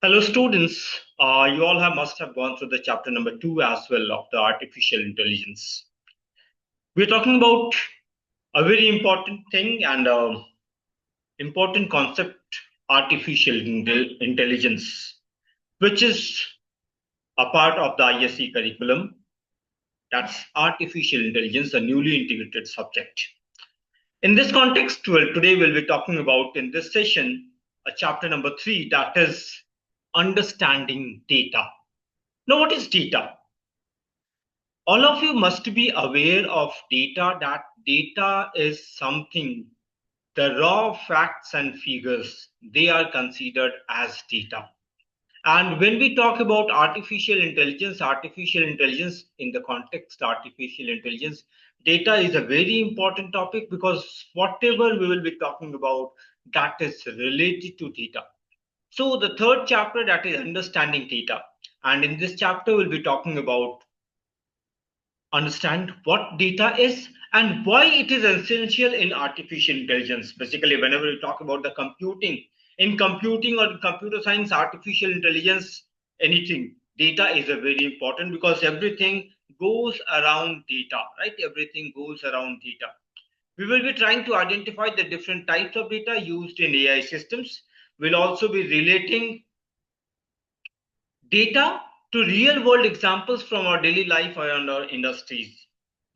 Hello, students. You all must have gone through the chapter number 2 as well of the artificial intelligence. We're talking about a very important thing and important concept, artificial intelligence, which is a part of the ISC curriculum. That's artificial intelligence, a newly integrated subject. In this context, well, today we'll be talking about in this session a chapter number 3, that is understanding data. Now, what is data? All of you must be aware of data, that data is something, the raw facts and figures, they are considered as data. And when we talk about artificial intelligence in the context artificial intelligence, data is a very important topic because whatever we will be talking about, that is related to data. So the third chapter, that is understanding data. And in this chapter, we'll be talking about understand what data is and why it is essential in artificial intelligence. Basically, whenever we talk about the computing, in computing or computer science, artificial intelligence, anything, data is a very important because everything goes around data, right? Everything goes around data. We will be trying to identify the different types of data used in AI systems. We'll also be relating data to real world examples from our daily life and our industries.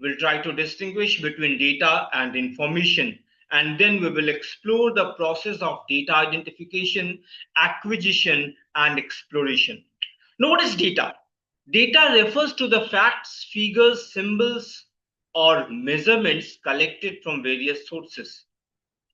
We'll try to distinguish between data and information, and then we will explore the process of data identification, acquisition, and exploration. Now, what is data? Data refers to the facts, figures, symbols, or measurements collected from various sources.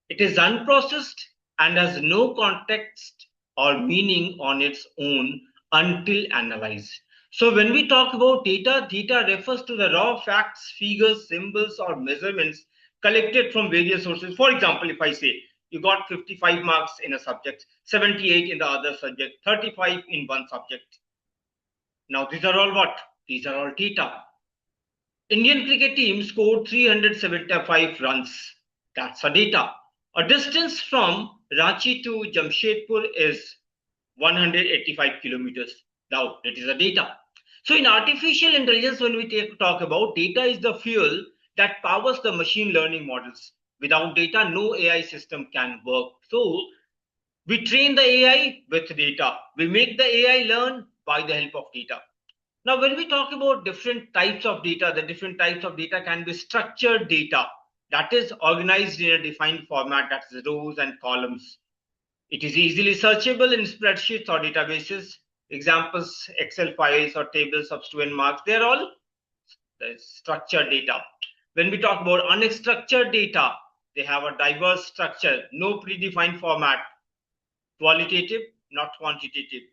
It is unprocessed and has no context or meaning on its own until analyzed. So when we talk about data, data refers to the raw facts, figures, symbols, or measurements collected from various sources. For example, if I say you got 55 marks in a subject, 78 in the other subject, 35 in one subject. Now these are all what? These are all data. Indian cricket team scored 375 runs. That's a data. A distance from Ranchi to Jamshedpur is 185 kilometers. Now, that is a data. So, in artificial intelligence, when we talk about data, is the fuel that powers the machine learning models. Without data, no AI system can work. So, we train the AI with data. We make the AI learn by the help of data. Now, when we talk about different types of data, the different types of data can be structured data, that is organized in a defined format, that is rows and columns. It is easily searchable in spreadsheets or databases. Examples, Excel files or tables of student marks, they're all structured data. When we talk about unstructured data, they have a diverse structure, no predefined format, qualitative, not quantitative,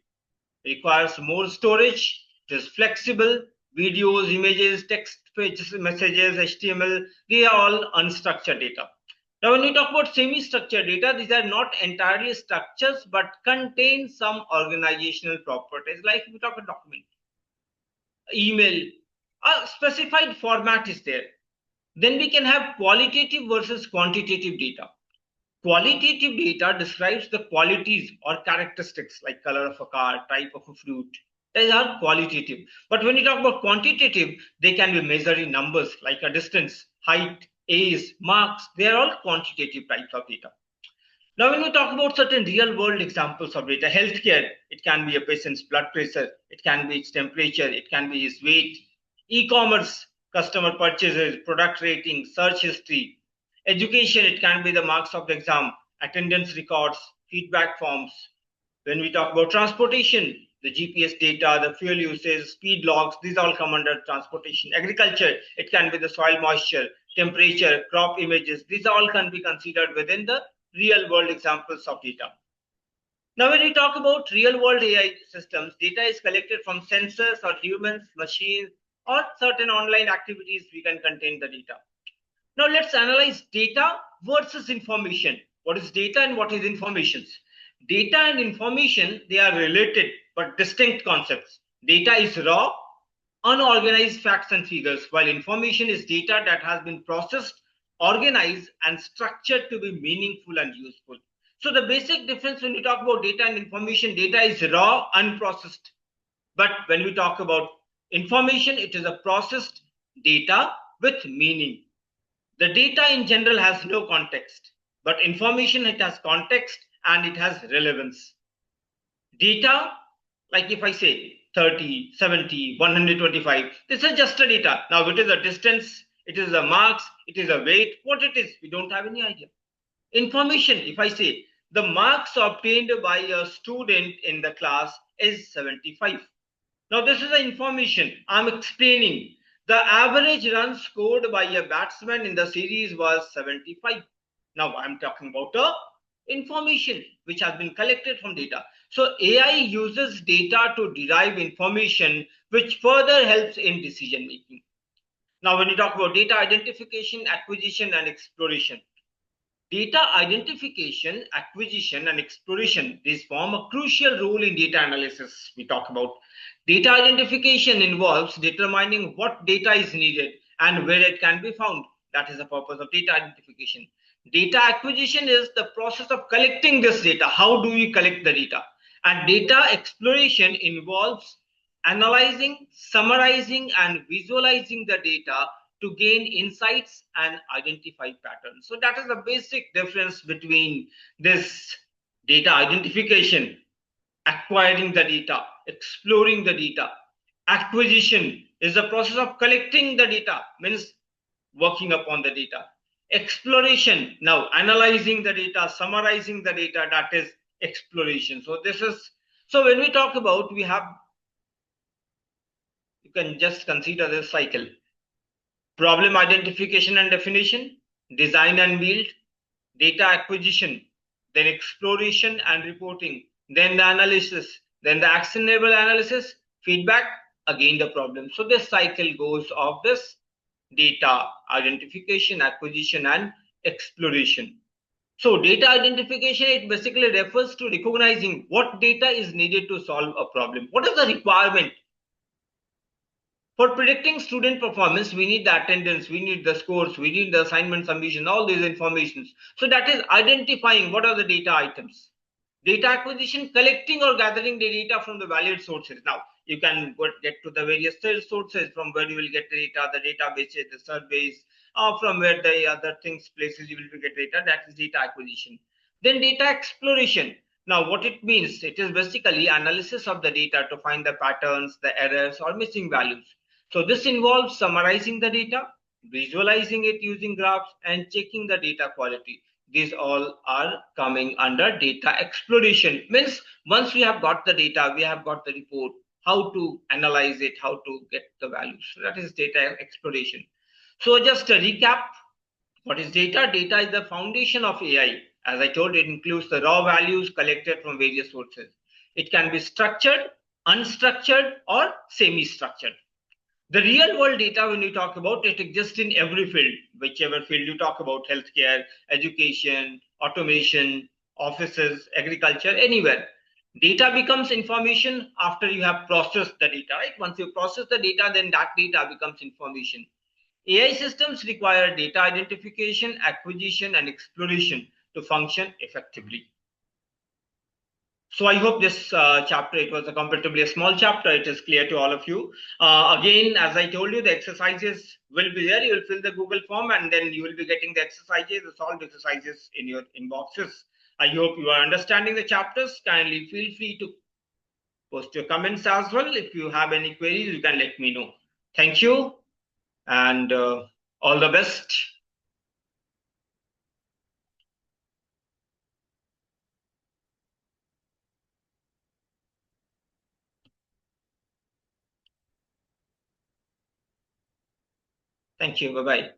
requires more storage. It is flexible. Videos, images, text pages, messages, HTML, they are all unstructured data. Now, when we talk about semi-structured data, these are not entirely structures but contain some organizational properties. Like if we talk about document, email, a specified format is there. Then we can have qualitative versus quantitative data. Qualitative data describes the qualities or characteristics like color of a car, type of a fruit. These are qualitative. But when you talk about quantitative, they can be measured in numbers like a distance, height, age, marks. They are all quantitative types of data. Now, when we talk about certain real world examples of data, healthcare, it can be a patient's blood pressure, it can be its temperature, it can be his weight. E-commerce, customer purchases, product rating, search history. Education, it can be the marks of the exam, attendance records, feedback forms. When we talk about transportation, the GPS data, the fuel usage, speed logs, these all come under transportation. Agriculture, it can be the soil moisture, temperature, crop images. These all can be considered within the real world examples of data. Now, when we talk about real world AI systems, data is collected from sensors or humans, machines, or certain online activities we can contain the data. Now, let's analyze data versus information. What is data and what is information? Data and information, they are related but distinct concepts. Data is raw, unorganized facts and figures, while information is data that has been processed, organized, and structured to be meaningful and useful. So the basic difference when we talk about data and information, data is raw, unprocessed. But when we talk about information, it is a processed data with meaning. The data in general has no context, but information, it has context and it has relevance. Data, like if I say 30, 70, 125, this is just a data. Now it is a distance, it is a marks, it is a weight, what it is, we don't have any idea. Information, if I say the marks obtained by a student in the class is 75. Now this is the information I'm explaining. The average run scored by a batsman in the series was 75. Now I'm talking about the information which has been collected from data. So AI uses data to derive information which further helps in decision making. Now when you talk about data identification, acquisition and exploration, data identification, acquisition, and exploration, these form a crucial role in data analysis. We talk about data identification involves determining what data is needed and where it can be found. That is the purpose of data identification. Data acquisition is the process of collecting this data. How do we collect the data? And data exploration involves analyzing, summarizing, and visualizing the data to gain insights and identify patterns. So that is the basic difference between this data identification, acquiring the data, exploring the data. Acquisition is the process of collecting the data, means working upon the data. Exploration, now analyzing the data, summarizing the data, that is exploration. So this is, so when we talk about, we have, you can just consider this cycle: problem identification and definition, design and build, data acquisition, then exploration and reporting, then the analysis, then the actionable analysis, feedback, again the problem. So this cycle goes of this data identification, acquisition, and exploration. So data identification, it basically refers to recognizing what data is needed to solve a problem. What is the requirement? For predicting student performance, we need the attendance, we need the scores, we need the assignment submission, all these informations. So that is identifying what are the data items. Data acquisition, collecting or gathering the data from the valid sources. Now, you can get to the various sources from where you will get the data, the databases, the surveys, or from where the other things, places you will get data. That is data acquisition. Then data exploration. Now, what it means, it is basically analysis of the data to find the patterns, the errors, or missing values. So this involves summarizing the data, visualizing it using graphs, and checking the data quality. These all are coming under data exploration. Means once we have got the data, we have got the report, how to analyze it, how to get the values. So that is data exploration. So just a recap, what is data? Data is the foundation of AI. As I told, it includes the raw values collected from various sources. It can be structured, unstructured, or semi-structured. The real world data, when you talk about it, exists in every field, whichever field you talk about: healthcare, education, automation, offices, agriculture, anywhere. Data becomes information after you have processed the data, right? Once you process the data, then that data becomes information. AI systems require data identification, acquisition, and exploration to function effectively. So I hope this chapter, it was a comparatively a small chapter, it is clear to all of you. Again, as I told you, the exercises will be there. You will fill the Google form and then you will be getting the exercises, the solved exercises in your inboxes. I hope you are understanding the chapters. Kindly feel free to post your comments as well. If you have any queries, you can let me know. Thank you and all the best. Thank you. Bye-bye.